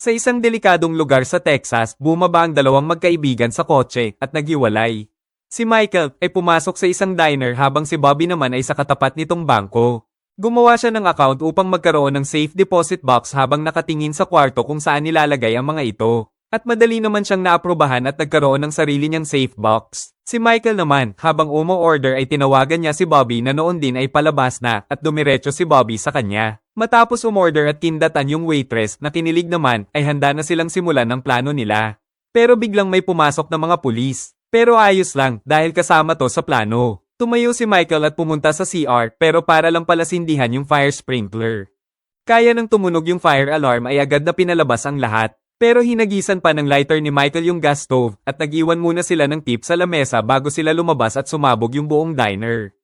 Sa isang delikadong lugar sa Texas, bumaba ang dalawang magkaibigan sa kotse at naghiwalay. Si Michael ay pumasok sa isang diner habang si Bobby naman ay sa katapat nitong bangko. Gumawa siya ng account upang magkaroon ng safe deposit box habang nakatingin sa kwarto kung saan nilalagay ang mga ito. At madali naman siyang naaprubahan at nagkaroon ng sarili niyang safe box. Si Michael naman, habang umo-order ay tinawagan niya si Bobby na noon din ay palabas na at dumiretso si Bobby sa kanya. Matapos umorder at kindatan yung waitress na kinilig naman ay handa na silang simulan ng plano nila. Pero biglang may pumasok na mga pulis. Pero ayos lang dahil kasama to sa plano. Tumayo si Michael at pumunta sa CR pero para lang pala sindihan yung fire sprinkler. Kaya nang tumunog yung fire alarm ay agad na pinalabas ang lahat. Pero hinagisan pa ng lighter ni Michael yung gas stove at nag-iwan muna sila ng tip sa lamesa bago sila lumabas at sumabog yung buong diner.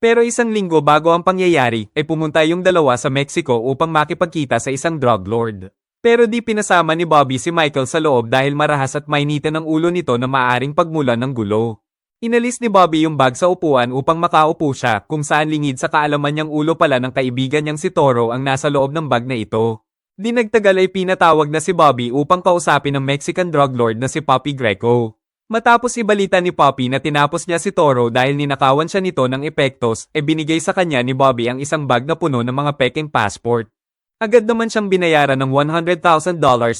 Pero isang linggo bago ang pangyayari ay pumunta yung dalawa sa Mexico upang makipagkita sa isang drug lord. Pero di pinasama ni Bobby si Michael sa loob dahil marahas at mainitan ang ulo nito na maaring pagmulan ng gulo. Inalis ni Bobby yung bag sa upuan upang makaupo siya kung saan lingid sa kaalaman niyang ulo pala ng kaibigan niyang si Toro ang nasa loob ng bag na ito. Di nagtagal ay pinatawag na si Bobby upang kausapin ng Mexican drug lord na si Poppy Greco. Matapos ibalita ni Poppy na tinapos niya si Toro dahil ninakawan siya nito ng epektos, binigay sa kanya ni Bobby ang isang bag na puno ng mga peking passport. Agad naman siyang binayaran ng $100,000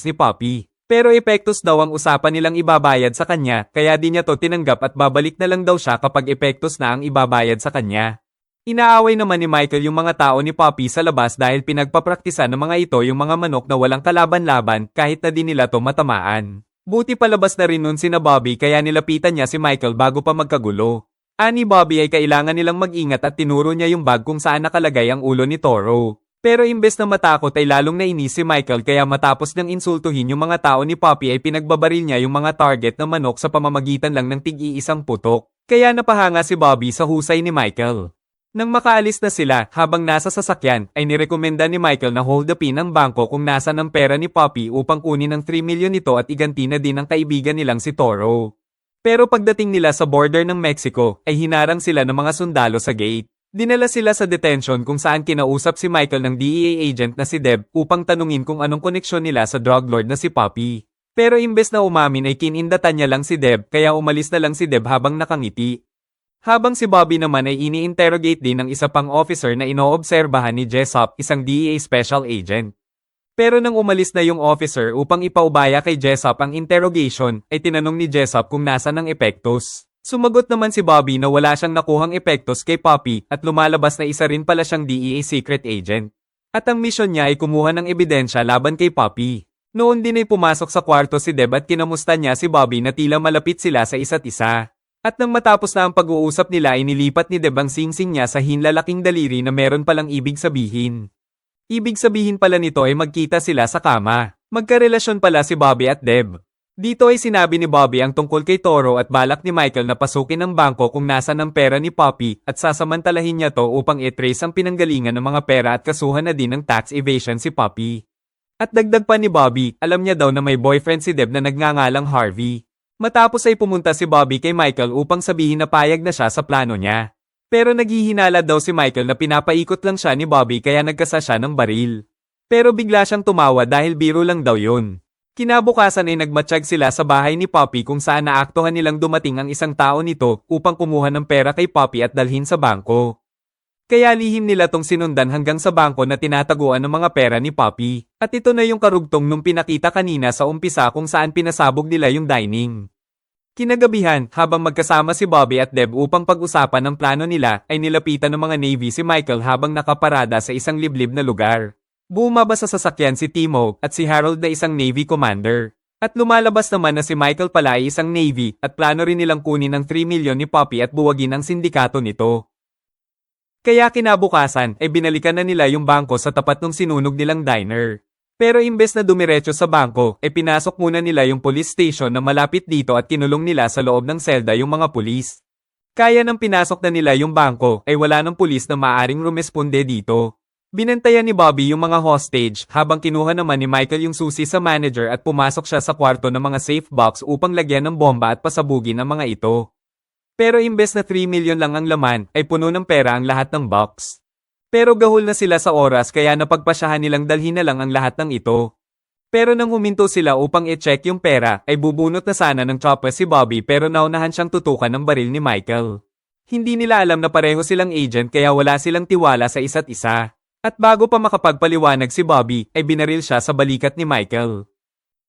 ni Poppy. Pero epektos daw ang usapan nilang ibabayad sa kanya, kaya di niya to tinanggap at babalik na lang daw siya kapag epektos na ang ibabayad sa kanya. Inaaway naman ni Michael yung mga tao ni Poppy sa labas dahil pinagpapraktisan ng mga ito yung mga manok na walang kalaban-laban kahit na di nila to matamaan. Buti palabas na rin nun sina Bobby kaya nilapitan niya si Michael bago pa magkagulo. Ani Bobby ay kailangan nilang mag-ingat at tinuro niya yung bag kung saan nakalagay ang ulo ni Toro. Pero imbes na matakot ay lalong nainis si Michael kaya matapos niyang insultuhin yung mga tao ni Poppy ay pinagbabaril niya yung mga target na manok sa pamamagitan lang ng tig-iisang putok. Kaya napahanga si Bobby sa husay ni Michael. Nang makaalis na sila, habang nasa sasakyan, ay nirekomenda ni Michael na hold upin ang bangko kung nasa ng pera ni Poppy upang kunin ang 3 milyon nito at iganti na din ang kaibigan nilang si Toro. Pero pagdating nila sa border ng Mexico, ay hinarang sila ng mga sundalo sa gate. Dinala sila sa detention kung saan kinausap si Michael ng DEA agent na si Deb upang tanungin kung anong koneksyon nila sa drug lord na si Poppy. Pero imbes na umamin ay kinindatan niya lang si Deb kaya umalis na lang si Deb habang nakangiti. Habang si Bobby naman ay ini-interrogate din ng isa pang officer na inoobserbahan ni Jessup, isang DEA special agent. Pero nang umalis na yung officer upang ipaubaya kay Jessup ang interrogation, ay tinanong ni Jessup kung nasan ang epektos. Sumagot naman si Bobby na wala siyang nakuhang epektos kay Poppy at lumalabas na isa rin pala siyang DEA secret agent. At ang misyon niya ay kumuha ng ebidensya laban kay Poppy. Noon din ay pumasok sa kwarto si Deb at kinamusta niya si Bobby na tila malapit sila sa isa't isa. At nang matapos na ang pag-uusap nila ay nilipat ni Deb ang singsing niya sa hinlalaking daliri na meron palang ibig sabihin. Ibig sabihin pala nito ay magkita sila sa kama. Magkarelasyon pala si Bobby at Deb. Dito ay sinabi ni Bobby ang tungkol kay Toro at balak ni Michael na pasukin ang bangko kung nasa ng pera ni Poppy at sasamantalahin niya to upang i-trace ang pinanggalingan ng mga pera at kasuhan na din ng tax evasion si Poppy. At dagdag pa ni Bobby, alam niya daw na may boyfriend si Deb na nagngangalang Harvey. Matapos ay pumunta si Bobby kay Michael upang sabihin na payag na siya sa plano niya. Pero naghihinala daw si Michael na pinapaikot lang siya ni Bobby kaya nagkasa siya ng baril. Pero bigla siyang tumawa dahil biro lang daw yun. Kinabukasan ay nagmatsyag sila sa bahay ni Poppy kung saan naaktuhan nilang dumating ang isang tao nito upang kumuha ng pera kay Poppy at dalhin sa bangko. Kaya lihim nila tong sinundan hanggang sa bangko na tinataguan ng mga pera ni Poppy. At ito na yung karugtong nung pinakita kanina sa umpisa kung saan pinasabog nila yung dining. Kinagabihan, habang magkasama si Bobby at Deb upang pag-usapan ng plano nila, ay nilapitan ng mga Navy si Michael habang nakaparada sa isang liblib na lugar. Bumaba sa sasakyan si Timo at si Harold na isang Navy commander. At lumalabas naman na si Michael pala ay isang Navy at plano rin nilang kunin ang 3 milyon ni Poppy at buwagin ang sindikato nito. Kaya kinabukasan ay binalikan na nila yung bangko sa tapat ng sinunog nilang diner. Pero imbes na dumiretso sa bangko, ay pinasok muna nila yung police station na malapit dito at kinulong nila sa loob ng selda yung mga pulis. Kaya nang pinasok na nila yung bangko, ay wala ng pulis na maaring rumesponde dito. Binantayan ni Bobby yung mga hostage habang kinuha naman ni Michael yung susi sa manager at pumasok siya sa kwarto ng mga safe box upang lagyan ng bomba at pasabugin ang mga ito. Pero imbes na 3 milyon lang ang laman, ay puno ng pera ang lahat ng box. Pero gahol na sila sa oras kaya napagpasyahan nilang dalhin na lang ang lahat ng ito. Pero nang huminto sila upang i-check yung pera, ay bubunot na sana ng chopper si Bobby pero naunahan siyang tutukan ng baril ni Michael. Hindi nila alam na pareho silang agent kaya wala silang tiwala sa isa't isa. At bago pa makapagpaliwanag si Bobby, ay binaril siya sa balikat ni Michael.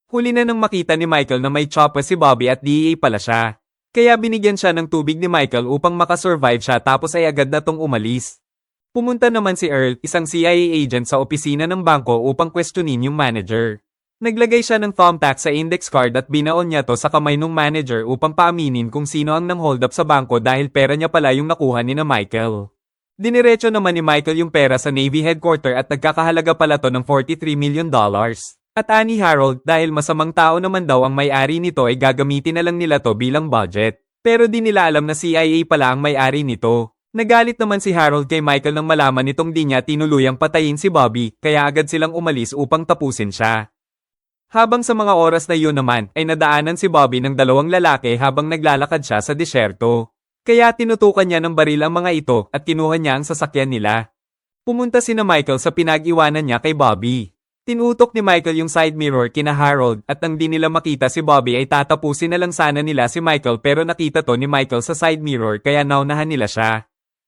Huli na nang makita ni Michael na may chopper si Bobby at DEA pala siya. Kaya binigyan siya ng tubig ni Michael upang makasurvive siya tapos ay agad na tong umalis. Pumunta naman si Earl, isang CIA agent sa opisina ng bangko upang questionin yung manager. Naglagay siya ng thumbtack sa index card at binaon niya to sa kamay ng manager upang paaminin kung sino ang nang-hold up sa bangko dahil pera niya pala yung nakuha ni na Michael. Diniretso naman ni Michael yung pera sa Navy headquarter at nagkakahalaga pala to ng $43 million. At ani Harold dahil masamang tao naman daw ang may-ari nito ay gagamitin na lang nila to bilang budget. Pero di nila alam na CIA pala ang may-ari nito. Nagalit naman si Harold kay Michael nang malaman nitong di niya tinuluyang patayin si Bobby kaya agad silang umalis upang tapusin siya. Habang sa mga oras na yun naman ay nadaanan si Bobby ng dalawang lalaki habang naglalakad siya sa disyerto. Kaya tinutukan niya ng baril ang mga ito at kinuha niya ang sasakyan nila. Pumunta sina Michael sa pinag-iwanan niya kay Bobby. Tinutok ni Michael yung side mirror kina Harold at nang di nila makita si Bobby ay tatapusin na lang sana nila si Michael pero nakita to ni Michael sa side mirror kaya naunahan nila siya.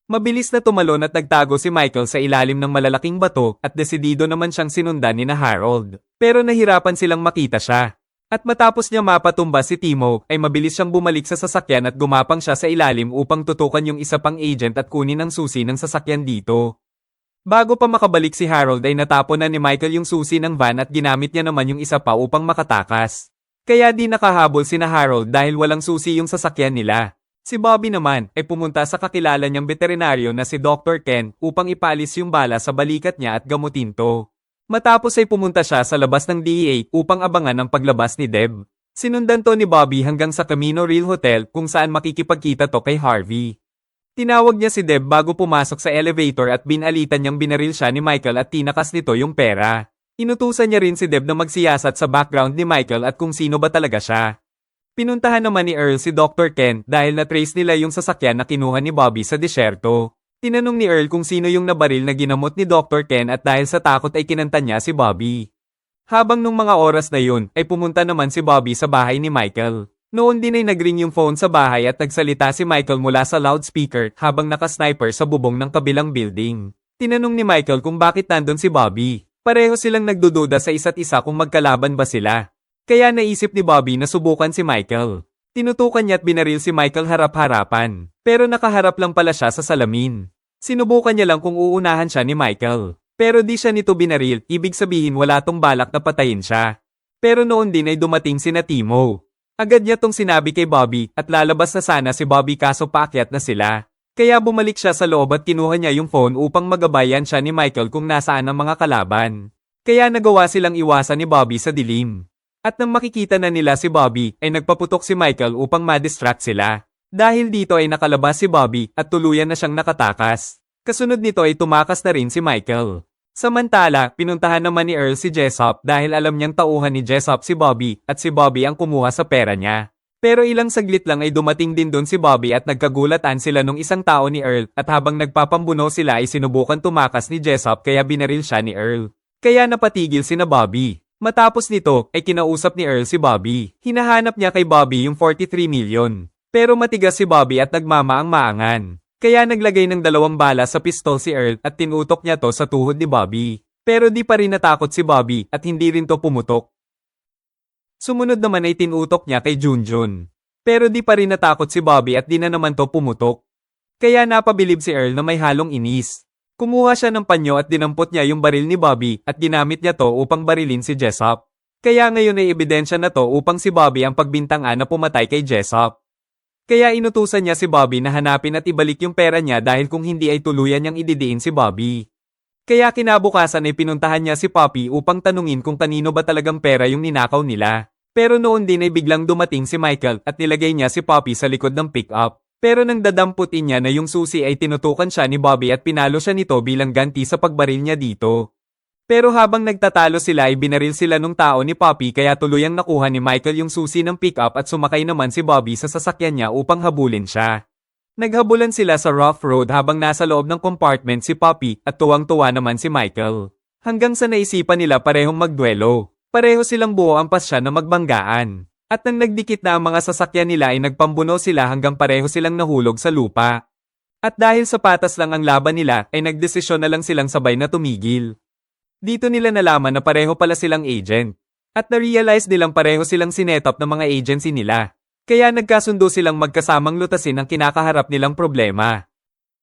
Mabilis na tumalon at nagtago si Michael sa ilalim ng malalaking bato at desidido naman siyang sinundan ni na Harold. Pero nahirapan silang makita siya. At matapos niya mapatumba si Timo, ay mabilis siyang bumalik sa sasakyan at gumapang siya sa ilalim upang tutukan yung isa pang agent at kunin ang susi ng sasakyan dito. Bago pa makabalik si Harold ay natapon na ni Michael yung susi ng van at ginamit niya naman yung isa pa upang makatakas. Kaya di nakahabol si na Harold dahil walang susi yung sasakyan nila. Si Bobby naman ay pumunta sa kakilala niyang veterinaryo na si Dr. Ken upang ipalis yung bala sa balikat niya at gamutin to. Matapos ay pumunta siya sa labas ng DEA upang abangan ang paglabas ni Deb. Sinundan to ni Bobby hanggang sa Camino Real Hotel kung saan makikipagkita to kay Harvey. Tinawag niya si Deb bago pumasok sa elevator at binalitan niyang binaril siya ni Michael at tinakas nito yung pera. Inutusan niya rin si Deb na magsiyasat sa background ni Michael at kung sino ba talaga siya. Pinuntahan naman ni Earl si Dr. Ken dahil na-trace nila yung sasakyan na kinuha ni Bobby sa disyerto. Tinanong ni Earl kung sino yung nabaril na ginamot ni Dr. Ken at dahil sa takot ay kinanta niya si Bobby. Habang nung mga oras na yun ay pumunta naman si Bobby sa bahay ni Michael. Noon din ay nagring yung phone sa bahay at nagsalita si Michael mula sa loudspeaker habang naka-sniper sa bubong ng kabilang building. Tinanong ni Michael kung bakit nandun si Bobby. Pareho silang nagdududa sa isa't isa kung magkalaban ba sila. Kaya naisip ni Bobby na subukan si Michael. Tinutukan niya at binaril si Michael harap-harapan. Pero nakaharap lang pala siya sa salamin. Sinubukan niya lang kung uunahan siya ni Michael. Pero di siya nito binaril, ibig sabihin wala tong balak na patayin siya. Pero noon din ay dumating sina Timo. Agad niya tong sinabi kay Bobby at lalabas na sana si Bobby kaso paakyat na sila. Kaya bumalik siya sa loob at kinuha niya yung phone upang magabayan siya ni Michael kung nasaan ang mga kalaban. Kaya nagawa silang iwasan ni Bobby sa dilim. At nang makikita na nila si Bobby, ay nagpaputok si Michael upang ma-distract sila. Dahil dito ay nakalabas si Bobby at tuluyan na siyang nakatakas. Kasunod nito ay tumakas na rin si Michael. Samantala, pinuntahan naman ni Earl si Jessup dahil alam niyang tauhan ni Jessup si Bobby at si Bobby ang kumuha sa pera niya. Pero ilang saglit lang ay dumating din doon si Bobby at nagkagulatan sila nung isang tao ni Earl at habang nagpapambuno sila ay sinubukan tumakas ni Jessup kaya binaril siya ni Earl. Kaya napatigil sina Bobby. Matapos nito, ay kinausap ni Earl si Bobby. Hinahanap niya kay Bobby yung 43 million. Pero matigas si Bobby at nagmamaang-maangan. Kaya naglagay ng 2 bala sa pistol si Earl at tinutok niya to sa tuhod ni Bobby. Pero di pa rin natakot si Bobby at hindi rin to pumutok. Sumunod naman ay tinutok niya kay Junjun. Pero di pa rin natakot si Bobby at di na naman to pumutok. Kaya napabilib si Earl na may halong inis. Kumuha siya ng panyo at dinampot niya yung baril ni Bobby at ginamit niya to upang barilin si Jessup. Kaya ngayon ay ebidensya na to upang si Bobby ang pagbintangan na pumatay kay Jessup. Kaya inutusan niya si Bobby na hanapin at ibalik yung pera niya dahil kung hindi ay tuluyan niyang ididiin si Bobby. Kaya kinabukasan ay pinuntahan niya si Poppy upang tanungin kung kanino ba talagang pera yung ninakaw nila. Pero noon din ay biglang dumating si Michael at nilagay niya si Poppy sa likod ng pick-up. Pero nang dadamputin niya na yung susi ay tinutukan siya ni Bobby at pinalo siya nito bilang ganti sa pagbaril niya dito. Pero habang nagtatalo sila ay binaril sila nung tao ni Poppy kaya tuluyang nakuha ni Michael yung susi ng pick-up at sumakay naman si Bobby sa sasakyan niya upang habulin siya. Naghabulan sila sa rough road habang nasa loob ng compartment si Poppy at tuwang-tuwa naman si Michael. Hanggang sa naisipan nila parehong magduelo. Pareho silang buo ang pasya na magbanggaan. At nang nagdikit na ang mga sasakyan nila ay nagpambuno sila hanggang pareho silang nahulog sa lupa. At dahil sa patas lang ang laban nila ay nagdesisyon na lang silang sabay na tumigil. Dito nila nalaman na pareho pala silang agent. At na-realize nilang pareho silang sinetop ng mga agency nila. Kaya nagkasundo silang magkasamang lutasin ang kinakaharap nilang problema.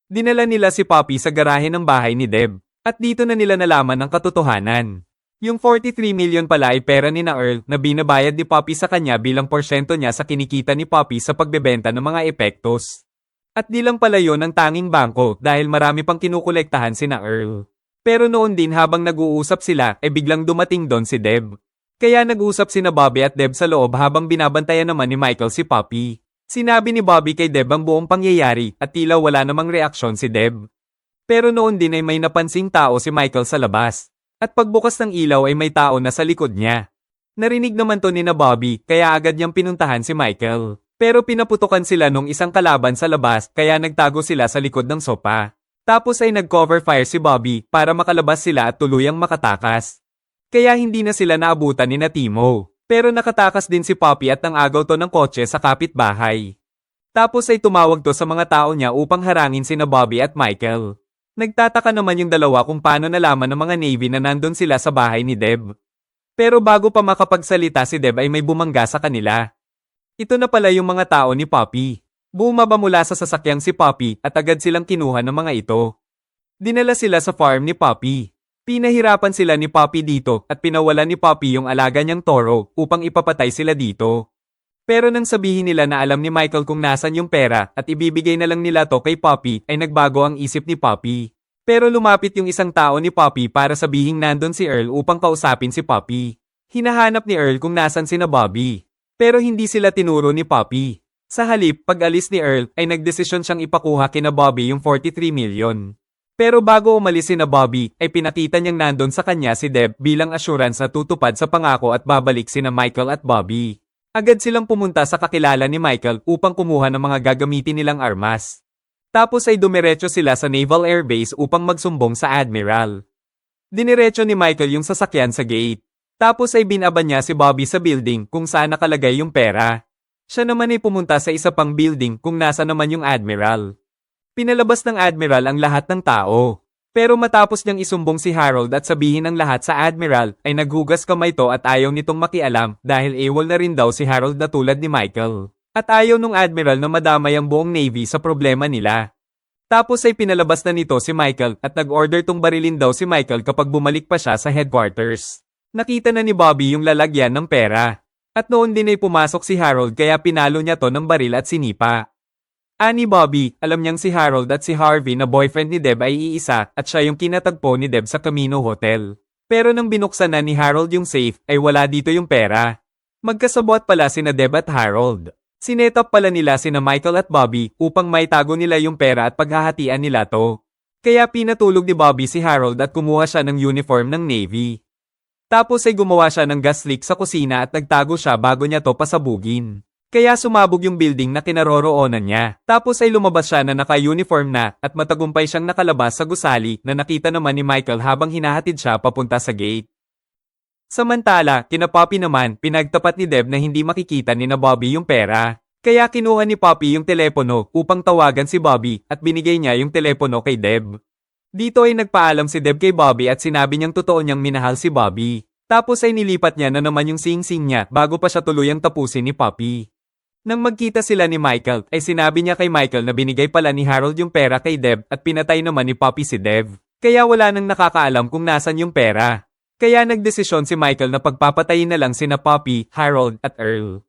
Dinala nila si Poppy sa garahe ng bahay ni Deb. At dito na nila nalaman ang katotohanan. Yung 43 million pala ay pera ni na Earl na binabayad ni Poppy sa kanya bilang porsyento niya sa kinikita ni Poppy sa pagbebenta ng mga epektos. At di lang pala yon ang tanging bangko dahil marami pang kinukolektahan si na Earl. Pero noon din habang nag-uusap sila ay biglang dumating doon si Deb. Kaya nag-usap sina Bobby at Deb sa loob habang binabantayan naman ni Michael si Poppy. Sinabi ni Bobby kay Deb ang buong pangyayari at tila wala namang reaksyon si Deb. Pero noon din ay may napansing tao si Michael sa labas. At pagbukas ng ilaw ay may tao na sa likod niya. Narinig naman to ni na Bobby kaya agad niyang pinuntahan si Michael. Pero pinaputukan sila nung isang kalaban sa labas kaya nagtago sila sa likod ng sopa. Tapos ay nag-cover fire si Bobby para makalabas sila at tuluyang makatakas. Kaya hindi na sila naabutan ni na Timo. Pero nakatakas din si Poppy at nang-agaw to ng kotse sa kapitbahay. Tapos ay tumawag to sa mga tao niya upang harangin sina Bobby at Michael. Nagtataka naman yung dalawa kung paano nalaman ng mga Navy na nandun sila sa bahay ni Deb. Pero bago pa makapagsalita si Deb ay may bumangga sa kanila. Ito na pala yung mga tao ni Poppy. Bumaba mula sa sasakyang si Poppy at agad silang kinuha ng mga ito. Dinala sila sa farm ni Poppy. Pinahirapan sila ni Poppy dito at pinawalan ni Poppy yung alaga niyang toro upang ipapatay sila dito. Pero nang sabihin nila na alam ni Michael kung nasan yung pera at ibibigay na lang nila to kay Poppy ay nagbago ang isip ni Poppy. Pero lumapit yung isang tao ni Poppy para sabihing nandun si Earl upang kausapin si Poppy. Hinahanap ni Earl kung nasan sina Bobby. Pero hindi sila tinuro ni Poppy. Sa halip, pag-alis ni Earl ay nagdesisyon siyang ipakuha kina Bobby yung 43 million. Pero bago umalis sina Bobby ay pinakita niyang nandun sa kanya si Deb bilang assurance na tutupad sa pangako at babalik sina Michael at Bobby. Agad silang pumunta sa kakilala ni Michael upang kumuha ng mga gagamitin nilang armas. Tapos ay dumiretso sila sa Naval Air Base upang magsumbong sa Admiral. Diniretso ni Michael yung sasakyan sa gate. Tapos ay binaban niya si Bobby sa building kung saan nakalagay yung pera. Siya naman ay pumunta sa isa pang building kung nasa naman yung Admiral. Pinalabas ng Admiral ang lahat ng tao. Pero matapos niyang isumbong si Harold at sabihin ang lahat sa Admiral, ay naghugas kamay to at ayaw nitong makialam dahil AWOL na rin daw si Harold na tulad ni Michael. At ayaw nung Admiral na madamay ang buong Navy sa problema nila. Tapos ay pinalabas na nito si Michael at nag-order tong barilin daw si Michael kapag bumalik pa siya sa headquarters. Nakita na ni Bobby yung lalagyan ng pera. At noon din ay pumasok si Harold kaya pinalo niya to ng baril at sinipa. Ani Bobby, alam niyang si Harold at si Harvey na boyfriend ni Deb ay iisa at siya yung kinatagpo ni Deb sa Camino Hotel. Pero nang binuksan na ni Harold yung safe ay wala dito yung pera. Magkasabwat pala sina Deb at Harold. Sinetop pala nila sina Michael at Bobby upang maitago nila yung pera at paghahatian nila to. Kaya pinatulog ni Bobby si Harold at kumuha siya ng uniform ng Navy. Tapos ay gumawa siya ng gas leak sa kusina at nagtago siya bago niya to pasabugin. Kaya sumabog yung building na kinaroroonan niya. Tapos ay lumabas siya na naka-uniform na at matagumpay siyang nakalabas sa gusali na nakita naman ni Michael habang hinahatid siya papunta sa gate. Samantala, kina Poppy naman, pinagtapat ni Deb na hindi makikita ni na Bobby yung pera. Kaya kinuha ni Poppy yung telepono upang tawagan si Bobby at binigay niya yung telepono kay Deb. Dito ay nagpaalam si Deb kay Bobby at sinabi niyang totoo niyang minahal si Bobby. Tapos ay nilipat niya na naman yung sing-sing niya bago pa siya tuluyang tapusin ni Poppy. Nang magkita sila ni Michael, ay sinabi niya kay Michael na binigay pala ni Harold yung pera kay Deb at pinatay naman ni Poppy si Deb. Kaya wala nang nakakaalam kung nasan yung pera. Kaya nagdesisyon si Michael na pagpapatayin na lang sina Poppy, Harold at Earl.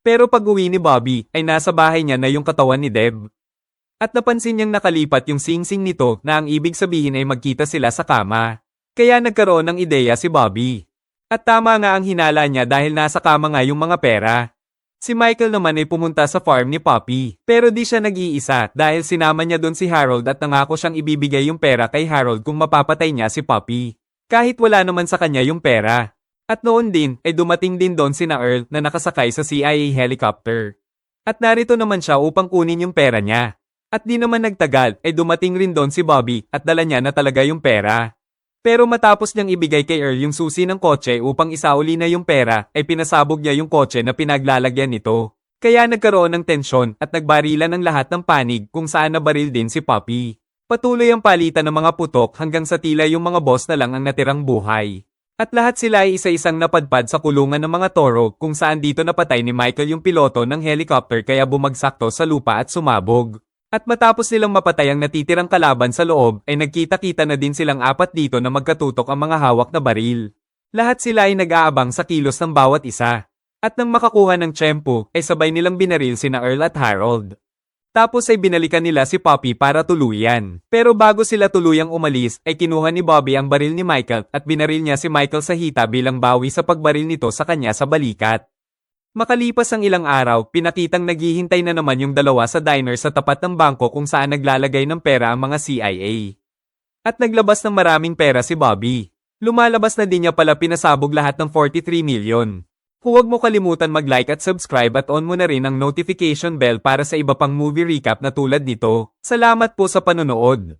Pero pag-uwi ni Bobby, ay nasa bahay niya na yung katawan ni Deb. At napansin niyang nakalipat yung sing-sing nito na ang ibig sabihin ay magkita sila sa kama. Kaya nagkaroon ng ideya si Bobby. At tama nga ang hinala niya dahil nasa kama nga yung mga pera. Si Michael naman ay pumunta sa farm ni Poppy. Pero di siya nag-iisa dahil sinama niya doon si Harold at nangako siyang ibibigay yung pera kay Harold kung mapapatay niya si Poppy. Kahit wala naman sa kanya yung pera. At noon din ay dumating din doon sina Earl na nakasakay sa CIA helicopter. At narito naman siya upang kunin yung pera niya. At di naman nagtagal ay dumating rin doon si Bobby at dala niya na talaga yung pera. Pero matapos niyang ibigay kay Earl yung susi ng kotse upang isauli na yung pera, ay pinasabog niya yung kotse na pinaglalagyan nito. Kaya nagkaroon ng tensyon at nagbarilan ng lahat ng panig kung saan nabaril din si Poppy. Patuloy ang palitan ng mga putok hanggang sa tila yung mga boss na lang ang natirang buhay. At lahat sila ay isa-isang napadpad sa kulungan ng mga toro kung saan dito napatay ni Michael yung piloto ng helicopter kaya bumagsak to sa lupa at sumabog. At matapos nilang mapatay ang natitirang kalaban sa loob, ay nagkita-kita na din silang apat dito na magkatutok ang mga hawak na baril. Lahat sila ay nag-aabang sa kilos ng bawat isa. At nang makakuha ng tiyempo, ay sabay nilang binaril sina Earl at Harold. Tapos ay binalikan nila si Poppy para tuluyan. Pero bago sila tuluyang umalis, ay kinuha ni Bobby ang baril ni Michael at binaril niya si Michael sa hita bilang bawi sa pagbaril nito sa kanya sa balikat. Makalipas ang ilang araw, pinakitang naghihintay na naman yung dalawa sa diner sa tapat ng bangko kung saan naglalagay ng pera ang mga CIA. At naglabas ng maraming pera si Bobby. Lumalabas na din niya pala pinasabog lahat ng 43 million. Huwag mo kalimutan mag-like at subscribe at on mo na rin ang notification bell para sa iba pang movie recap na tulad nito. Salamat po sa panonood.